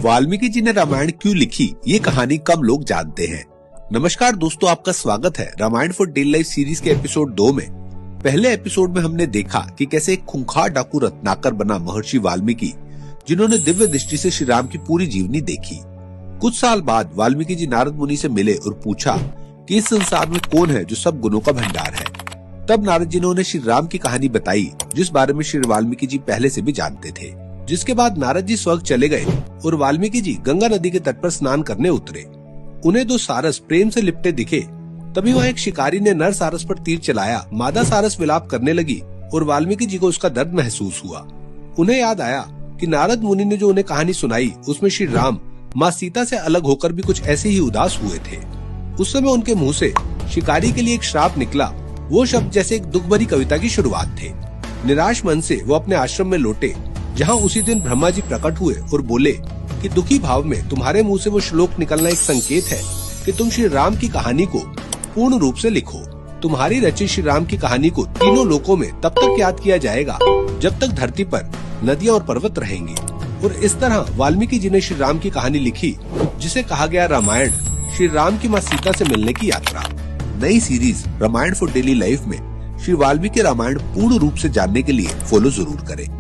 वाल्मीकि जी ने रामायण क्यों लिखी, ये कहानी कम लोग जानते हैं। नमस्कार दोस्तों, आपका स्वागत है Ramayana for daily life series के एपिसोड 2 में। पहले एपिसोड में हमने देखा कि कैसे एक खूंखार डाकू रत्नाकर बना महर्षि वाल्मीकि, जिन्होंने दिव्य दृष्टि से श्री राम की पूरी जीवनी देखी। कुछ साल बाद वाल्मीकि जी नारद मुनि से मिले और पूछा कि इस संसार में कौन है जो सब गुणों का भंडार है। तब नारद जी ने उन्हें श्री राम की कहानी बताई, जिस बारे में श्री वाल्मीकि जी पहले से भी जानते थे। जिसके बाद नारद जी स्वर्ग चले गए और वाल्मीकि जी गंगा नदी के तट पर स्नान करने उतरे। उन्हें दो सारस प्रेम से लिपटे दिखे। तभी वहाँ एक शिकारी ने नर सारस पर तीर चलाया। मादा सारस विलाप करने लगी और वाल्मीकि जी को उसका दर्द महसूस हुआ। उन्हें याद आया कि नारद मुनि ने जो उन्हें कहानी सुनाई, उसमें श्री राम माँ सीता से अलग होकर भी कुछ ऐसे ही उदास हुए थे। उस समय उनके मुँह से शिकारी के लिए एक श्राप निकला। वो शब्द जैसे एक दुख भरी कविता की शुरुआत थे। निराश मन से वो अपने आश्रम में लौटे, जहाँ उसी दिन ब्रह्मा जी प्रकट हुए और बोले कि दुखी भाव में तुम्हारे मुंह से वो श्लोक निकलना एक संकेत है कि तुम श्री राम की कहानी को पूर्ण रूप से लिखो। तुम्हारी रचित श्री राम की कहानी को तीनों लोकों में तब तक याद किया जाएगा जब तक धरती पर नदियाँ और पर्वत रहेंगे। और इस तरह वाल्मीकि जी ने श्री राम की कहानी लिखी, जिसे कहा गया रामायण, श्री राम की माँ सीता से मिलने की यात्रा। नई series Ramayana for daily life में श्री वाल्मीकि रामायण पूर्ण रूप से जानने के लिए फॉलो जरूर करें।